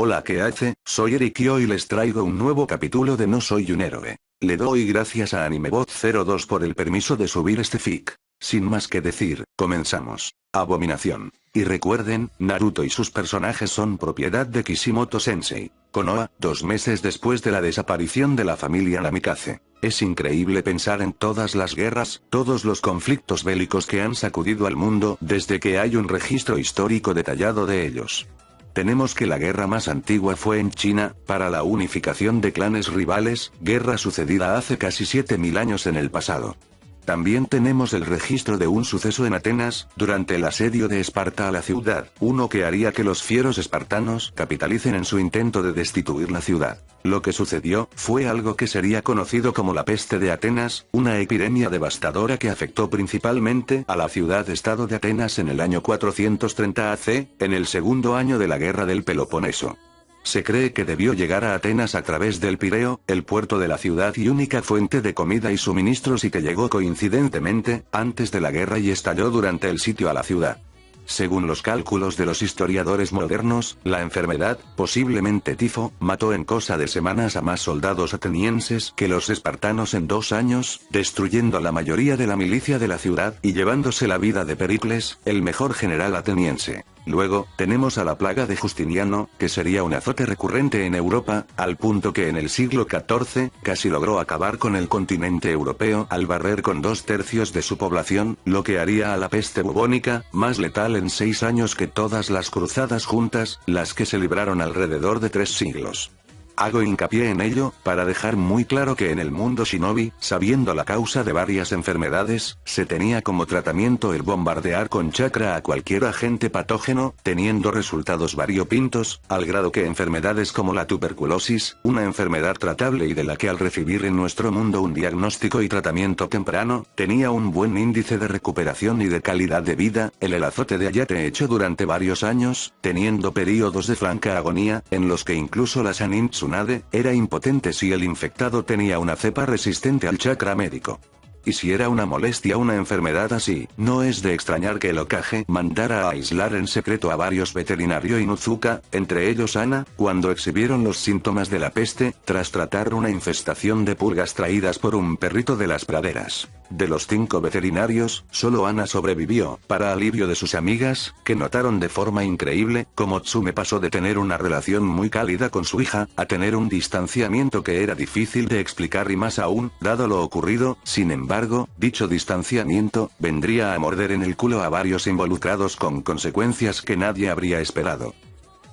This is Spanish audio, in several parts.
Hola, ¿qué hace? Soy Eric y hoy les traigo un nuevo capítulo de No Soy un Héroe. Le doy gracias a AnimeBot02 por el permiso de subir este fic. Sin más que decir, comenzamos. Abominación. Y recuerden, Naruto y sus personajes son propiedad de Kishimoto Sensei. Konoha, 2 meses después de la desaparición de la familia Namikaze. Es increíble pensar en todas las guerras, todos los conflictos bélicos que han sacudido al mundo desde que hay un registro histórico detallado de ellos. Tenemos que la guerra más antigua fue en China, para la unificación de clanes rivales, guerra sucedida hace casi 7000 años en el pasado. También tenemos el registro de un suceso en Atenas, durante el asedio de Esparta a la ciudad, uno que haría que los fieros espartanos capitalicen en su intento de destituir la ciudad. Lo que sucedió, fue algo que sería conocido como la peste de Atenas, una epidemia devastadora que afectó principalmente a la ciudad-estado de Atenas en el año 430 AC, en el segundo año de la guerra del Peloponeso. Se cree que debió llegar a Atenas a través del Pireo, el puerto de la ciudad y única fuente de comida y suministros, y que llegó coincidentemente, antes de la guerra y estalló durante el sitio a la ciudad. Según los cálculos de los historiadores modernos, la enfermedad, posiblemente tifo, mató en cosa de semanas a más soldados atenienses que los espartanos en 2 años, destruyendo la mayoría de la milicia de la ciudad y llevándose la vida de Pericles, el mejor general ateniense. Luego, tenemos a la plaga de Justiniano, que sería un azote recurrente en Europa, al punto que en el siglo XIV, casi logró acabar con el continente europeo al barrer con 2/3 de su población, lo que haría a la peste bubónica, más letal en 6 años que todas las cruzadas juntas, las que se libraron alrededor de 3 siglos. Hago hincapié en ello, para dejar muy claro que en el mundo shinobi, sabiendo la causa de varias enfermedades, se tenía como tratamiento el bombardear con chakra a cualquier agente patógeno, teniendo resultados variopintos, al grado que enfermedades como la tuberculosis, una enfermedad tratable y de la que al recibir en nuestro mundo un diagnóstico y tratamiento temprano, tenía un buen índice de recuperación y de calidad de vida, el azote de Ayate hecho durante varios años, teniendo períodos de franca agonía, en los que incluso la Sanin era impotente si el infectado tenía una cepa resistente al chakra médico. Y si era una molestia una enfermedad así, no es de extrañar que el Hokage mandara a aislar en secreto a varios veterinarios Inuzuka, entre ellos Ana, cuando exhibieron los síntomas de la peste, tras tratar una infestación de pulgas traídas por un perrito de las praderas. De los 5 veterinarios, solo Ana sobrevivió, para alivio de sus amigas, que notaron de forma increíble, cómo Tsume pasó de tener una relación muy cálida con su hija, a tener un distanciamiento que era difícil de explicar y más aún, dado lo ocurrido. Sin embargo, dicho distanciamiento, vendría a morder en el culo a varios involucrados con consecuencias que nadie habría esperado.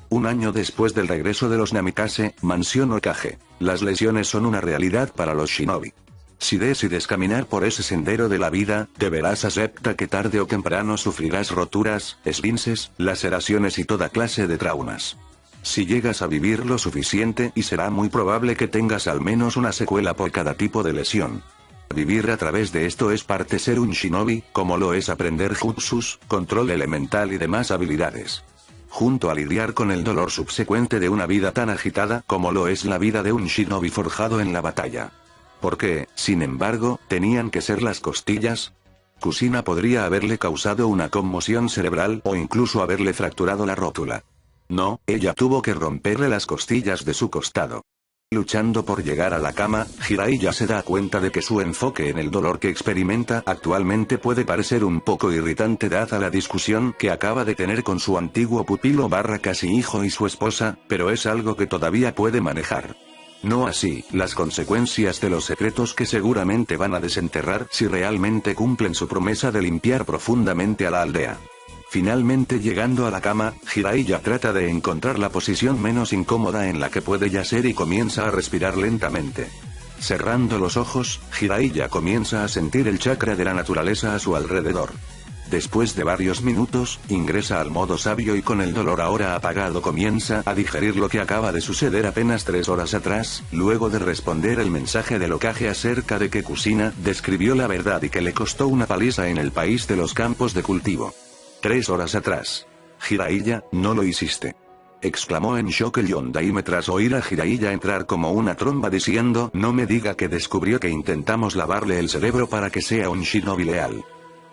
Un año después del regreso de los Namikaze, Mansión Hokage. Las lesiones son una realidad para los shinobi. Si decides caminar por ese sendero de la vida, deberás aceptar que tarde o temprano sufrirás roturas, esguinces, laceraciones y toda clase de traumas. Si llegas a vivir lo suficiente, y será muy probable que tengas al menos una secuela por cada tipo de lesión. Vivir a través de esto es parte ser un shinobi, como lo es aprender jutsus, control elemental y demás habilidades. Junto a lidiar con el dolor subsecuente de una vida tan agitada como lo es la vida de un shinobi forjado en la batalla. ¿Por qué, sin embargo, tenían que ser las costillas? Kushina podría haberle causado una conmoción cerebral o incluso haberle fracturado la rótula. No, ella tuvo que romperle las costillas de su costado. Luchando por llegar a la cama, Jiraiya se da cuenta de que su enfoque en el dolor que experimenta actualmente puede parecer un poco irritante dada la discusión que acaba de tener con su antiguo pupilo / casi hijo y su esposa, pero es algo que todavía puede manejar. No así, las consecuencias de los secretos que seguramente van a desenterrar si realmente cumplen su promesa de limpiar profundamente a la aldea. Finalmente llegando a la cama, Jiraiya trata de encontrar la posición menos incómoda en la que puede yacer y comienza a respirar lentamente. Cerrando los ojos, Jiraiya comienza a sentir el chakra de la naturaleza a su alrededor. Después de varios minutos, ingresa al modo sabio y con el dolor ahora apagado comienza a digerir lo que acaba de suceder apenas 3 horas atrás, luego de responder el mensaje del Hokage acerca de que Kushina describió la verdad y que le costó una paliza en el país de los campos de cultivo. 3 horas atrás. Jiraiya, no lo hiciste. Exclamó en shock el Yondaime tras oír a Jiraiya entrar como una tromba diciendo: no me diga que descubrió que intentamos lavarle el cerebro para que sea un shinobi leal.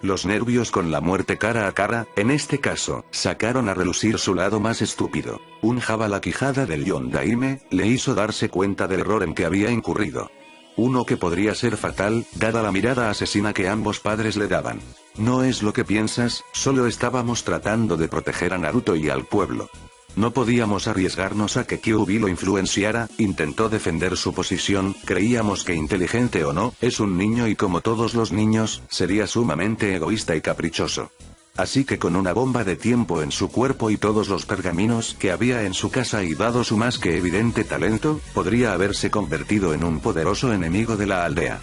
Los nervios con la muerte cara a cara, en este caso, sacaron a relucir su lado más estúpido. Un jab a la quijada del Yondaime, le hizo darse cuenta del error en que había incurrido. Uno que podría ser fatal, dada la mirada asesina que ambos padres le daban. No es lo que piensas, solo estábamos tratando de proteger a Naruto y al pueblo. No podíamos arriesgarnos a que Kyuubi lo influenciara, intentó defender su posición, creíamos que inteligente o no, es un niño y como todos los niños, sería sumamente egoísta y caprichoso. Así que con una bomba de tiempo en su cuerpo y todos los pergaminos que había en su casa y dado su más que evidente talento, podría haberse convertido en un poderoso enemigo de la aldea.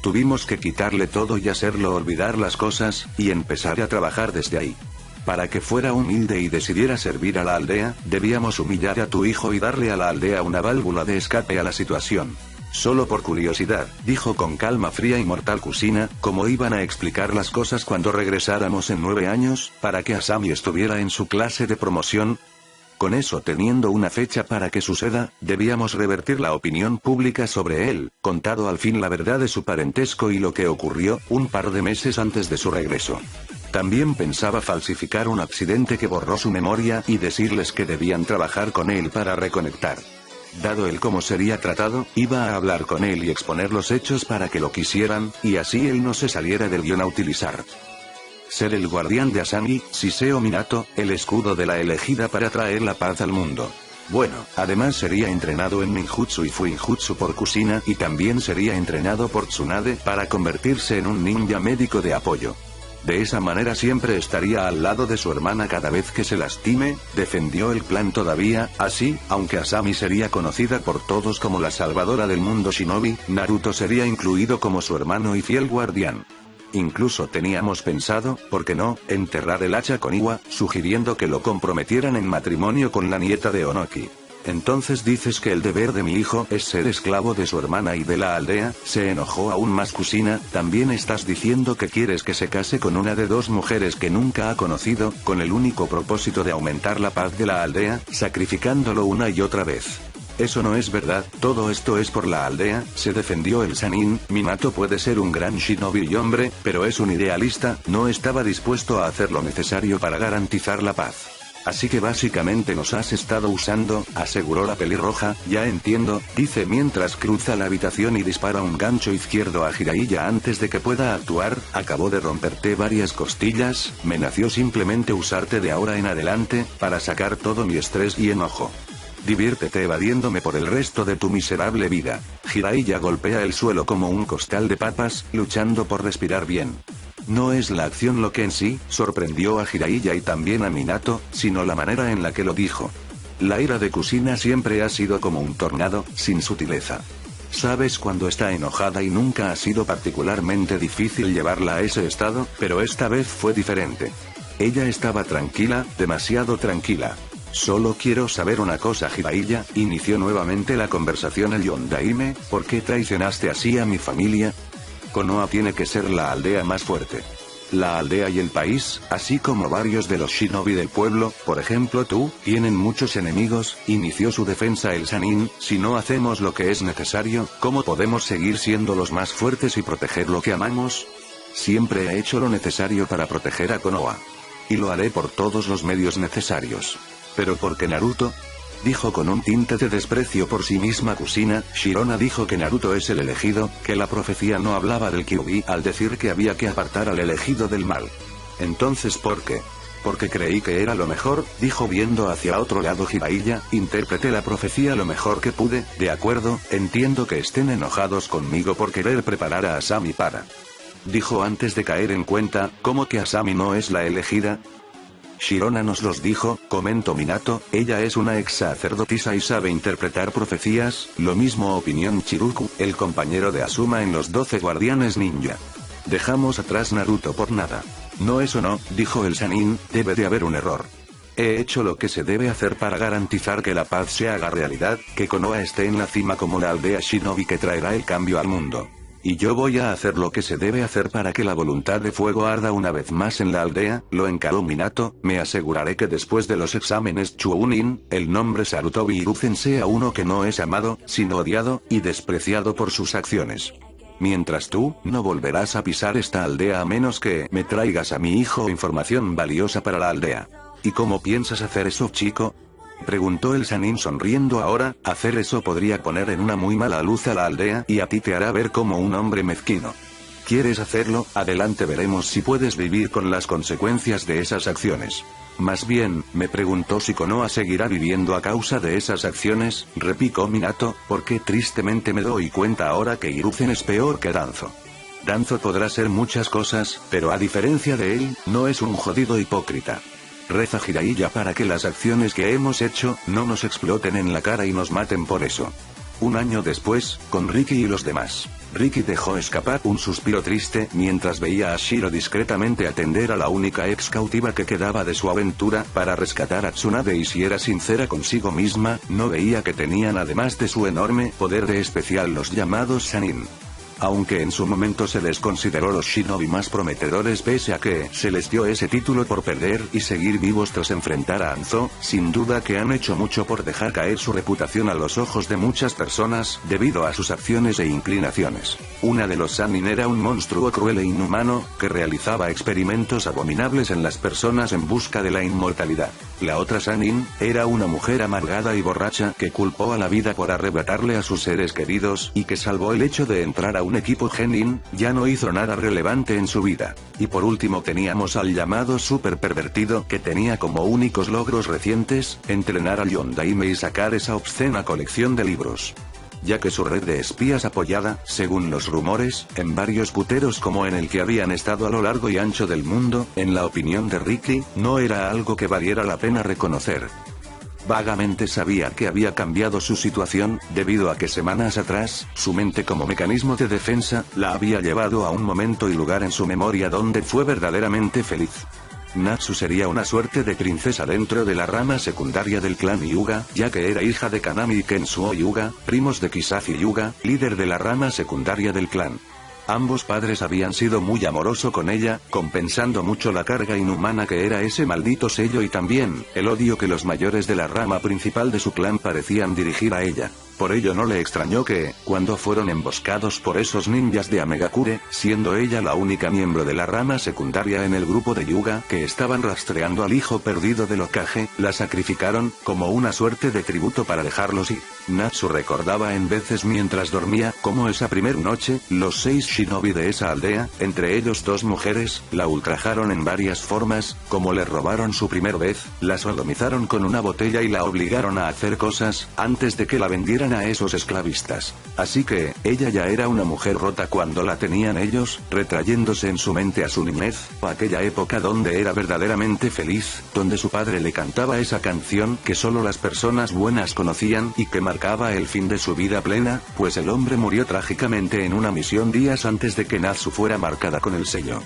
Tuvimos que quitarle todo y hacerlo olvidar las cosas, y empezar a trabajar desde ahí. Para que fuera humilde y decidiera servir a la aldea, debíamos humillar a tu hijo y darle a la aldea una válvula de escape a la situación. Solo por curiosidad, dijo con calma fría y mortal Kushina, ¿cómo iban a explicar las cosas cuando regresáramos en 9 años, para que Asami estuviera en su clase de promoción? Con eso teniendo una fecha para que suceda, debíamos revertir la opinión pública sobre él, contado al fin la verdad de su parentesco y lo que ocurrió, un par de meses antes de su regreso. También pensaba falsificar un accidente que borró su memoria y decirles que debían trabajar con él para reconectar. Dado el cómo sería tratado, iba a hablar con él y exponer los hechos para que lo quisieran, y así él no se saliera del guión a utilizar. Ser el guardián de Asami, Shiseo Minato, el escudo de la elegida para traer la paz al mundo. Bueno, además sería entrenado en ninjutsu y fuinjutsu por Kushina y también sería entrenado por Tsunade para convertirse en un ninja médico de apoyo. De esa manera siempre estaría al lado de su hermana cada vez que se lastime, defendió el plan todavía, así, aunque Asami sería conocida por todos como la salvadora del mundo shinobi, Naruto sería incluido como su hermano y fiel guardián. Incluso teníamos pensado, ¿por qué no?, enterrar el hacha con Iwa, sugiriendo que lo comprometieran en matrimonio con la nieta de Onoki. Entonces dices que el deber de mi hijo es ser esclavo de su hermana y de la aldea, se enojó aún más Kushina, también estás diciendo que quieres que se case con una de 2 mujeres que nunca ha conocido, con el único propósito de aumentar la paz de la aldea, sacrificándolo una y otra vez. Eso no es verdad, todo esto es por la aldea, se defendió el Sannin, Minato puede ser un gran shinobi y hombre, pero es un idealista, no estaba dispuesto a hacer lo necesario para garantizar la paz. Así que básicamente nos has estado usando, aseguró la pelirroja, ya entiendo, dice mientras cruza la habitación y dispara un gancho izquierdo a Jiraiya antes de que pueda actuar, acabó de romperte varias costillas, me nació simplemente usarte de ahora en adelante, para sacar todo mi estrés y enojo. Diviértete evadiéndome por el resto de tu miserable vida. Jiraiya golpea el suelo como un costal de papas, luchando por respirar bien. No es la acción lo que en sí sorprendió a Jiraiya y también a Minato, sino la manera en la que lo dijo. La ira de Kushina siempre ha sido como un tornado, sin sutileza. Sabes cuando está enojada y nunca ha sido particularmente difícil llevarla a ese estado, pero esta vez fue diferente. Ella estaba tranquila, demasiado tranquila. Solo quiero saber una cosa Jiraiya, inició nuevamente la conversación el Yondaime, ¿por qué traicionaste así a mi familia? Konoha tiene que ser la aldea más fuerte. La aldea y el país, así como varios de los shinobi del pueblo, por ejemplo tú, tienen muchos enemigos, inició su defensa el Sannin, si no hacemos lo que es necesario, ¿cómo podemos seguir siendo los más fuertes y proteger lo que amamos? Siempre he hecho lo necesario para proteger a Konoha. Y lo haré por todos los medios necesarios. ¿Pero por qué Naruto? Dijo con un tinte de desprecio por sí misma Kushina, Shirona dijo que Naruto es el elegido, que la profecía no hablaba del Kyuubi al decir que había que apartar al elegido del mal. Entonces ¿por qué? Porque creí que era lo mejor, dijo viendo hacia otro lado Jiraiya, interpreté la profecía lo mejor que pude, de acuerdo, entiendo que estén enojados conmigo por querer preparar a Asami para... Dijo antes de caer en cuenta, ¿cómo que Asami no es la elegida? Shirona nos los dijo, comentó Minato, ella es una ex sacerdotisa y sabe interpretar profecías, lo mismo opinión Chiruku, el compañero de Asuma en los 12 guardianes ninja. Dejamos atrás Naruto por nada. No eso no, dijo el Sannin, debe de haber un error. He hecho lo que se debe hacer para garantizar que la paz se haga realidad, que Konoha esté en la cima como la aldea shinobi que traerá el cambio al mundo. Y yo voy a hacer lo que se debe hacer para que la voluntad de fuego arda una vez más en la aldea, lo encaró Minato, me aseguraré que después de los exámenes Chunin, el nombre Sarutobi Hiruzen sea uno que no es amado, sino odiado, y despreciado por sus acciones. Mientras tú, no volverás a pisar esta aldea a menos que me traigas a mi hijo o información valiosa para la aldea. ¿Y cómo piensas hacer eso, chico? Preguntó el Sannin sonriendo. Ahora, hacer eso podría poner en una muy mala luz a la aldea y a ti te hará ver como un hombre mezquino. ¿Quieres hacerlo? Adelante, veremos si puedes vivir con las consecuencias de esas acciones. Más bien, me preguntó si Konoha seguirá viviendo a causa de esas acciones, replicó Minato, porque tristemente me doy cuenta ahora que Hiruzen es peor que Danzo. Danzo podrá ser muchas cosas, pero a diferencia de él, no es un jodido hipócrita. Reza Jiraiya para que las acciones que hemos hecho, no nos exploten en la cara y nos maten por eso. Un año después, con Riki y los demás. Riki dejó escapar un suspiro triste mientras veía a Shiro discretamente atender a la única ex cautiva que quedaba de su aventura para rescatar a Tsunade, y si era sincera consigo misma, no veía que tenían además de su enorme poder de especial los llamados Sannin. Aunque en su momento se les consideró los shinobi más prometedores pese a que se les dio ese título por perder y seguir vivos tras enfrentar a Hanzo, sin duda que han hecho mucho por dejar caer su reputación a los ojos de muchas personas, debido a sus acciones e inclinaciones. Una de los Sannin era un monstruo cruel e inhumano, que realizaba experimentos abominables en las personas en busca de la inmortalidad. La otra Sannin, era una mujer amargada y borracha que culpó a la vida por arrebatarle a sus seres queridos y que salvó el hecho de entrar a un equipo Genin, ya no hizo nada relevante en su vida. Y por último teníamos al llamado super pervertido que tenía como únicos logros recientes, entrenar a Yondaime y sacar esa obscena colección de libros. Ya que su red de espías apoyada, según los rumores, en varios puteros como en el que habían estado a lo largo y ancho del mundo, en la opinión de Ricky, no era algo que valiera la pena reconocer. Vagamente sabía que había cambiado su situación, debido a que semanas atrás, su mente como mecanismo de defensa, la había llevado a un momento y lugar en su memoria donde fue verdaderamente feliz. Natsu sería una suerte de princesa dentro de la rama secundaria del clan Hyuga, ya que era hija de Kanami y Kensuo Hyuga, primos de Kizashi Hyuga, líder de la rama secundaria del clan. Ambos padres habían sido muy amorosos con ella, compensando mucho la carga inhumana que era ese maldito sello y también, el odio que los mayores de la rama principal de su clan parecían dirigir a ella. Por ello no le extrañó que, cuando fueron emboscados por esos ninjas de Amegakure, siendo ella la única miembro de la rama secundaria en el grupo de Hyuga que estaban rastreando al hijo perdido del Hokage, la sacrificaron, como una suerte de tributo para dejarlos ir. Natsu recordaba en veces mientras dormía, como esa primer noche, los 6 shinobi de esa aldea, entre ellos 2 mujeres, la ultrajaron en varias formas, como le robaron su primer vez, la sodomizaron con una botella y la obligaron a hacer cosas, antes de que la vendieran a esos esclavistas. Así que, ella ya era una mujer rota cuando la tenían ellos, retrayéndose en su mente a su niñez, a aquella época donde era verdaderamente feliz, donde su padre le cantaba esa canción que solo las personas buenas conocían y que marcaba el fin de su vida plena, pues el hombre murió trágicamente en una misión días antes de que Natsu fuera marcada con el sello.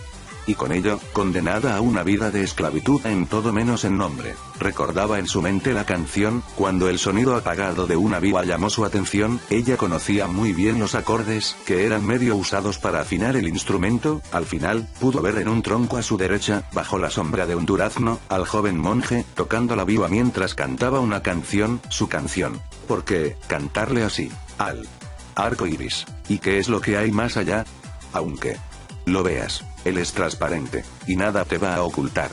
Y con ello, condenada a una vida de esclavitud en todo menos en nombre. Recordaba en su mente la canción, cuando el sonido apagado de una viva llamó su atención, ella conocía muy bien los acordes, que eran medio usados para afinar el instrumento. Al final, pudo ver en un tronco a su derecha, bajo la sombra de un durazno, al joven monje, tocando la viva mientras cantaba una canción, su canción. ¿Por qué cantarle así? Al arco iris. ¿Y qué es lo que hay más allá? Aunque lo veas, él es transparente, y nada te va a ocultar.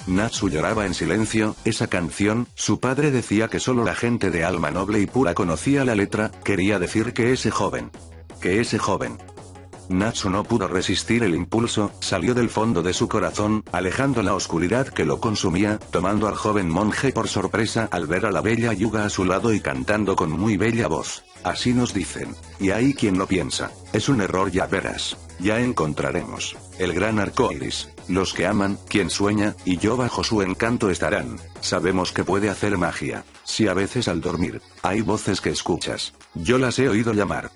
Natsu lloraba en silencio. Esa canción, su padre decía que solo la gente de alma noble y pura conocía la letra, quería decir que ese joven. Natsu no pudo resistir el impulso, salió del fondo de su corazón, alejando la oscuridad que lo consumía, tomando al joven monje por sorpresa al ver a la bella Hyuga a su lado y cantando con muy bella voz. Así nos dicen. Y hay quien lo piensa. Es un error, ya verás. Ya encontraremos el gran arco iris. Los que aman, quien sueña, y yo bajo su encanto estarán. Sabemos que puede hacer magia. Si a veces al dormir, hay voces que escuchas. Yo las he oído llamar.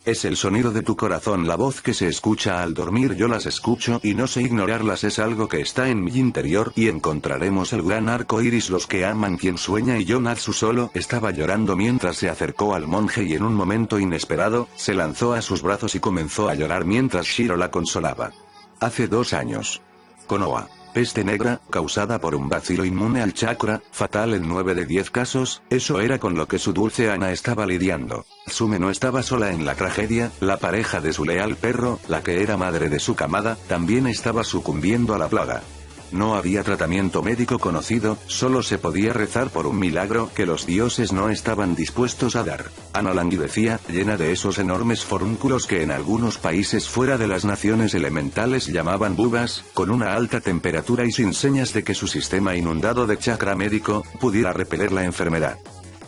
Es el sonido de tu corazón, la voz que se escucha al dormir. Yo las escucho y no sé ignorarlas, es algo que está en mi interior y encontraremos el gran arco iris. Los que aman, quien sueña. Y yo, Natsu solo estaba llorando mientras se acercó al monje y en un momento inesperado, se lanzó a sus brazos y comenzó a llorar mientras Shiro la consolaba. Hace 2 años. Konoha. Peste negra, causada por un bacilo inmune al chakra, fatal en 9 de 10 casos, eso era con lo que su dulce Ana estaba lidiando. Tsume no estaba sola en la tragedia, la pareja de su leal perro, la que era madre de su camada, también estaba sucumbiendo a la plaga. No había tratamiento médico conocido, solo se podía rezar por un milagro que los dioses no estaban dispuestos a dar. Ana languidecía, llena de esos enormes forúnculos que en algunos países fuera de las naciones elementales llamaban bubas, con una alta temperatura y sin señas de que su sistema inundado de chakra médico pudiera repeler la enfermedad.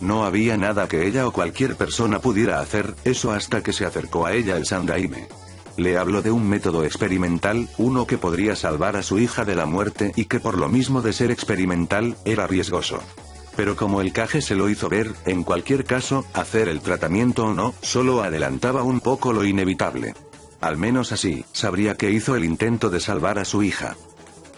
No había nada que ella o cualquier persona pudiera hacer, eso hasta que se acercó a ella el Sandaime. Le habló de un método experimental, uno que podría salvar a su hija de la muerte y que por lo mismo de ser experimental, era riesgoso. Pero como el Kage se lo hizo ver, en cualquier caso, hacer el tratamiento o no, solo adelantaba un poco lo inevitable. Al menos así, sabría que hizo el intento de salvar a su hija.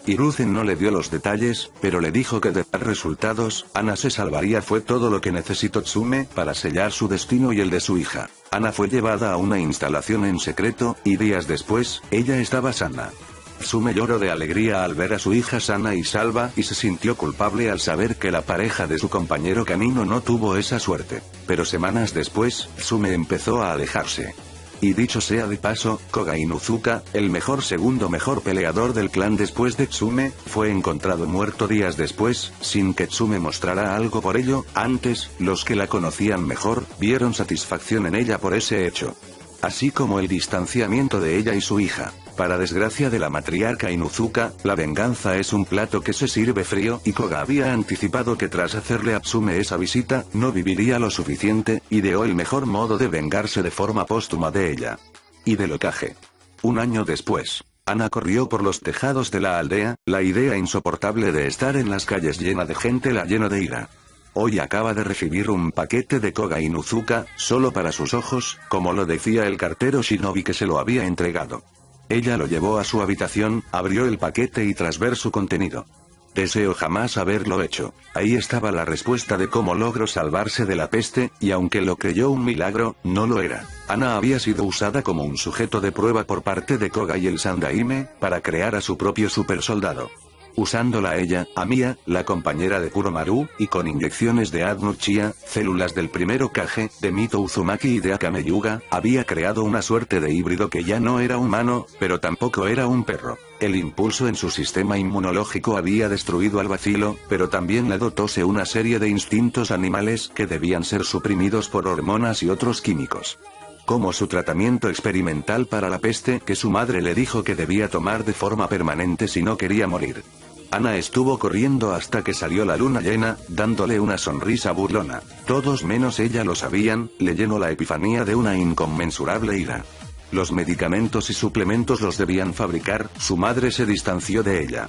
Hiruzen no le dio los detalles, pero le dijo que de dar resultados, Ana se salvaría. Fue todo lo que necesitó Tsume para sellar su destino y el de su hija. Ana fue llevada a una instalación en secreto, y días después, ella estaba sana. Tsume lloró de alegría al ver a su hija sana y salva, y se sintió culpable al saber que la pareja de su compañero camino no tuvo esa suerte. Pero semanas después, Tsume empezó a alejarse. Y dicho sea de paso, Koga Inuzuka, el segundo mejor peleador del clan después de Tsume, fue encontrado muerto días después, sin que Tsume mostrara algo por ello. Antes, los que la conocían mejor, vieron satisfacción en ella por ese hecho. Así como el distanciamiento de ella y su hija. Para desgracia de la matriarca Inuzuka, la venganza es un plato que se sirve frío, y Koga había anticipado que tras hacerle a Tsume esa visita, no viviría lo suficiente, ideó el mejor modo de vengarse de forma póstuma de ella. Y del Kage. Un año después, Ana corrió por los tejados de la aldea, la idea insoportable de estar en las calles llena de gente la llenó de ira. Hoy acaba de recibir un paquete de Koga Inuzuka, solo para sus ojos, como lo decía el cartero Shinobi que se lo había entregado. Ella lo llevó a su habitación, abrió el paquete y tras ver su contenido. Deseo jamás haberlo hecho. Ahí estaba la respuesta de cómo logró salvarse de la peste, y aunque lo creyó un milagro, no lo era. Ana había sido usada como un sujeto de prueba por parte de Koga y el Sandaime, para crear a su propio supersoldado. Usándola a ella, a Mia, la compañera de Kuromaru, y con inyecciones de Adnuchia, células del primero Kage, de Mito Uzumaki y de Akame Yuga, había creado una suerte de híbrido que ya no era humano, pero tampoco era un perro. El impulso en su sistema inmunológico había destruido al bacilo, pero también le dotóse una serie de instintos animales que debían ser suprimidos por hormonas y otros químicos. Como su tratamiento experimental para la peste que su madre le dijo que debía tomar de forma permanente si no quería morir. Ana estuvo corriendo hasta que salió la luna llena, dándole una sonrisa burlona. Todos menos ella lo sabían, le llenó la epifanía de una inconmensurable ira. Los medicamentos y suplementos los debían fabricar, su madre se distanció de ella.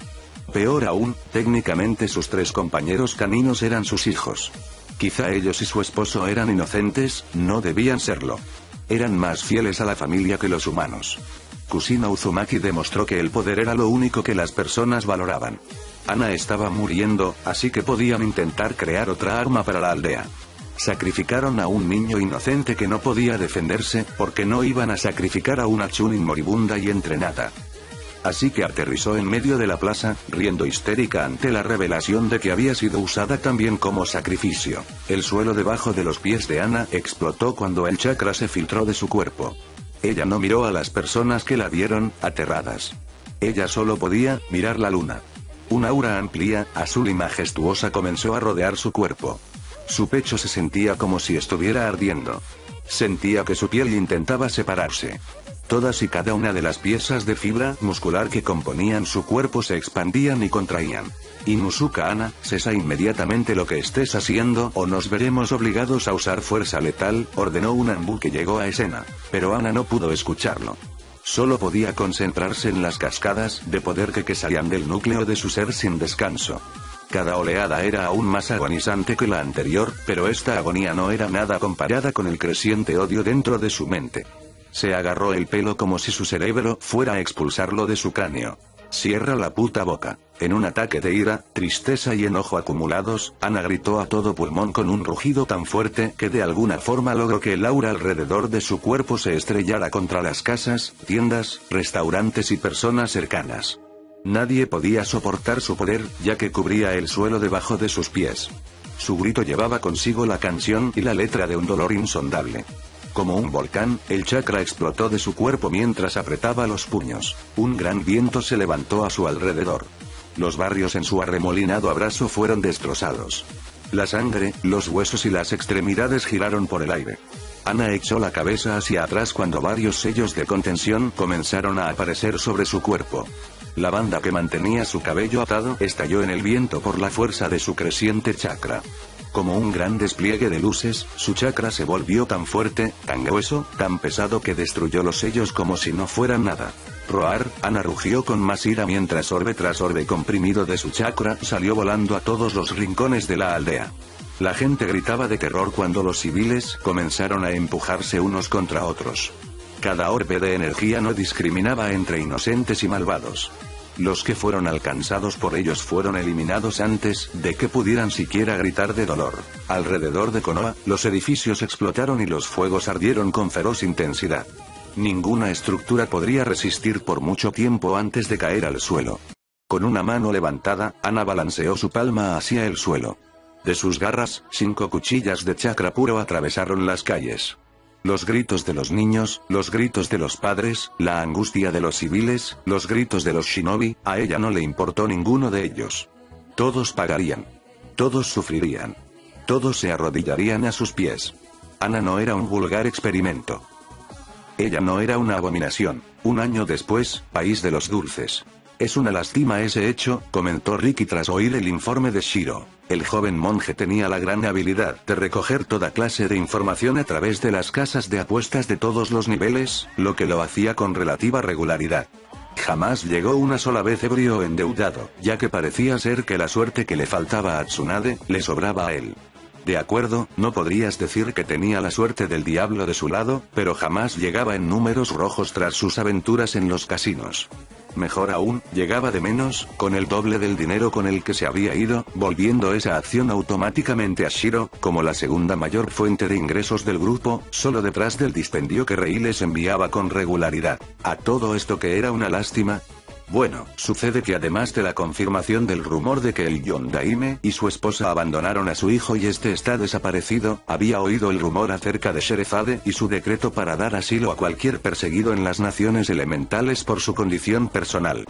Peor aún, técnicamente sus 3 compañeros caninos eran sus hijos. Quizá ellos y su esposo eran inocentes, no debían serlo. Eran más fieles a la familia que los humanos. Kusina Uzumaki demostró que el poder era lo único que las personas valoraban. Ana estaba muriendo, así que podían intentar crear otra arma para la aldea. Sacrificaron a un niño inocente que no podía defenderse, porque no iban a sacrificar a una Chunin moribunda y entrenada. Así que aterrizó en medio de la plaza, riendo histérica ante la revelación de que había sido usada también como sacrificio. El suelo debajo de los pies de Ana explotó cuando el chakra se filtró de su cuerpo. Ella no miró a las personas que la vieron, aterradas. Ella solo podía mirar la luna. Una aura amplia, azul y majestuosa comenzó a rodear su cuerpo. Su pecho se sentía como si estuviera ardiendo. Sentía que su piel intentaba separarse. Todas y cada una de las piezas de fibra muscular que componían su cuerpo se expandían y contraían. Inuzuka Ana, cesa inmediatamente lo que estés haciendo o nos veremos obligados a usar fuerza letal, ordenó un Anbu que llegó a escena. Pero Ana no pudo escucharlo. Solo podía concentrarse en las cascadas de poder que salían del núcleo de su ser sin descanso. Cada oleada era aún más agonizante que la anterior, pero esta agonía no era nada comparada con el creciente odio dentro de su mente. Se agarró el pelo como si su cerebro fuera a expulsarlo de su cráneo. Cierra la puta boca. En un ataque de ira, tristeza y enojo acumulados, Ana gritó a todo pulmón con un rugido tan fuerte que de alguna forma logró que el aura alrededor de su cuerpo se estrellara contra las casas, tiendas, restaurantes y personas cercanas. Nadie podía soportar su poder, ya que cubría el suelo debajo de sus pies. Su grito llevaba consigo la canción y la letra de un dolor insondable. Como un volcán, el chakra explotó de su cuerpo mientras apretaba los puños. Un gran viento se levantó a su alrededor. Los barrios en su arremolinado abrazo fueron destrozados. La sangre, los huesos y las extremidades giraron por el aire. Ana echó la cabeza hacia atrás cuando varios sellos de contención comenzaron a aparecer sobre su cuerpo. La banda que mantenía su cabello atado estalló en el viento por la fuerza de su creciente chakra. Como un gran despliegue de luces, su chakra se volvió tan fuerte, tan grueso, tan pesado que destruyó los sellos como si no fueran nada. Roar, Ana rugió con más ira mientras orbe tras orbe comprimido de su chakra salió volando a todos los rincones de la aldea. La gente gritaba de terror cuando los civiles comenzaron a empujarse unos contra otros. Cada orbe de energía no discriminaba entre inocentes y malvados. Los que fueron alcanzados por ellos fueron eliminados antes de que pudieran siquiera gritar de dolor. Alrededor de Konoha, los edificios explotaron y los fuegos ardieron con feroz intensidad. Ninguna estructura podría resistir por mucho tiempo antes de caer al suelo. Con una mano levantada, Ana balanceó su palma hacia el suelo. De sus garras, 5 cuchillas de chakra puro atravesaron las calles. Los gritos de los niños, los gritos de los padres, la angustia de los civiles, los gritos de los shinobi, a ella no le importó ninguno de ellos. Todos pagarían. Todos sufrirían. Todos se arrodillarían a sus pies. Ana no era un vulgar experimento. Ella no era una abominación. Un año después, País de los Dulces. Es una lástima ese hecho, comentó Ricky tras oír el informe de Shiro. El joven monje tenía la gran habilidad de recoger toda clase de información a través de las casas de apuestas de todos los niveles, lo que lo hacía con relativa regularidad. Jamás llegó una sola vez ebrio o endeudado, ya que parecía ser que la suerte que le faltaba a Tsunade, le sobraba a él. De acuerdo, no podrías decir que tenía la suerte del diablo de su lado, pero jamás llegaba en números rojos tras sus aventuras en los casinos. Mejor aún, llegaba de menos, con el doble del dinero con el que se había ido, volviendo esa acción automáticamente a Shiro, como la segunda mayor fuente de ingresos del grupo, solo detrás del dispendio que Rei les enviaba con regularidad. A todo esto que era una lástima. Bueno, sucede que además de la confirmación del rumor de que el Yondaime y su esposa abandonaron a su hijo y este está desaparecido, había oído el rumor acerca de Sherezade y su decreto para dar asilo a cualquier perseguido en las naciones elementales por su condición personal.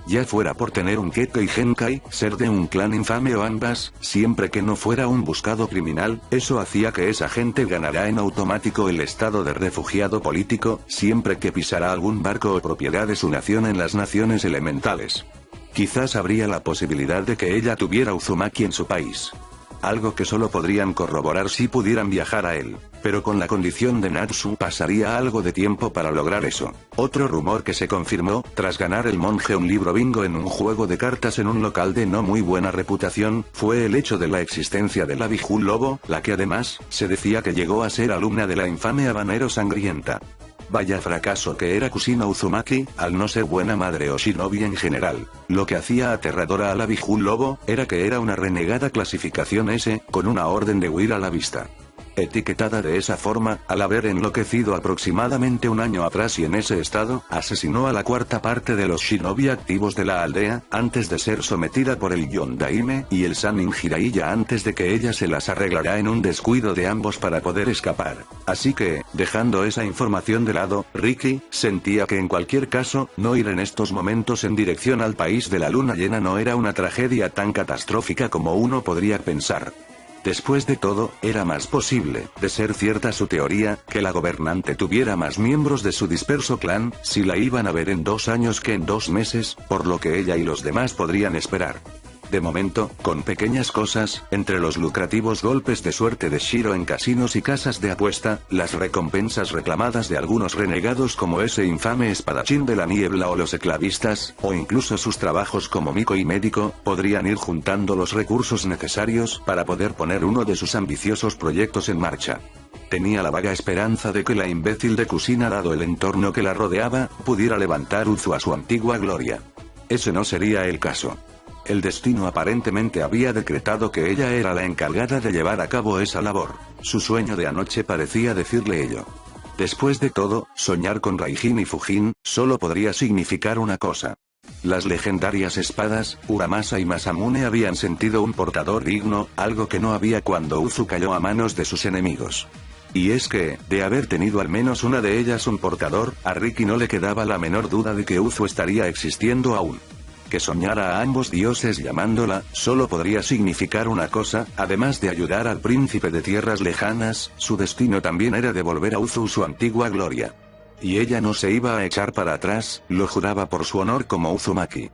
Ya fuera por tener un Kekkei Genkai, ser de un clan infame o ambas, siempre que no fuera un buscado criminal, eso hacía que esa gente ganara en automático el estado de refugiado político, siempre que pisara algún barco o propiedad de su nación en las naciones elementales. Quizás habría la posibilidad de que ella tuviera Uzumaki en su país. Algo que solo podrían corroborar si pudieran viajar a él. Pero con la condición de Natsu pasaría algo de tiempo para lograr eso. Otro rumor que se confirmó, tras ganar el monje un libro bingo en un juego de cartas en un local de no muy buena reputación, fue el hecho de la existencia de la Biju Lobo, la que además, se decía que llegó a ser alumna de la infame habanero sangrienta. Vaya fracaso que era Kusino Uzumaki, al no ser buena madre o shinobi en general. Lo que hacía aterradora a la Biju Lobo, era que era una renegada clasificación S, con una orden de huir a la vista. Etiquetada de esa forma, al haber enloquecido aproximadamente un año atrás y en ese estado, asesinó a la cuarta parte de los shinobi activos de la aldea, antes de ser sometida por el Yondaime y el Sannin Jiraiya antes de que ella se las arreglará en un descuido de ambos para poder escapar. Así que, dejando esa información de lado, Ricky sentía que en cualquier caso, no ir en estos momentos en dirección al país de la luna llena no era una tragedia tan catastrófica como uno podría pensar. Después de todo, era más posible, de ser cierta su teoría, que la gobernante tuviera más miembros de su disperso clan, si la iban a ver en 2 años que en 2 meses, por lo que ella y los demás podrían esperar. De momento, con pequeñas cosas, entre los lucrativos golpes de suerte de Shiro en casinos y casas de apuesta, las recompensas reclamadas de algunos renegados como ese infame espadachín de la niebla o los esclavistas, o incluso sus trabajos como mico y médico, podrían ir juntando los recursos necesarios para poder poner uno de sus ambiciosos proyectos en marcha. Tenía la vaga esperanza de que la imbécil de Kusina, dado el entorno que la rodeaba, pudiera levantar Uzu a su antigua gloria. Ese no sería el caso. El destino aparentemente había decretado que ella era la encargada de llevar a cabo esa labor. Su sueño de anoche parecía decirle ello. Después de todo, soñar con Raijin y Fujin, solo podría significar una cosa. Las legendarias espadas, Uramasa y Masamune habían sentido un portador digno, algo que no había cuando Uzu cayó a manos de sus enemigos. Y es que, de haber tenido al menos una de ellas un portador, a Riki no le quedaba la menor duda de que Uzu estaría existiendo aún. Que soñara a ambos dioses llamándola, solo podría significar una cosa, además de ayudar al príncipe de tierras lejanas, su destino también era devolver a Uzu su antigua gloria. Y ella no se iba a echar para atrás, lo juraba por su honor como Uzumaki.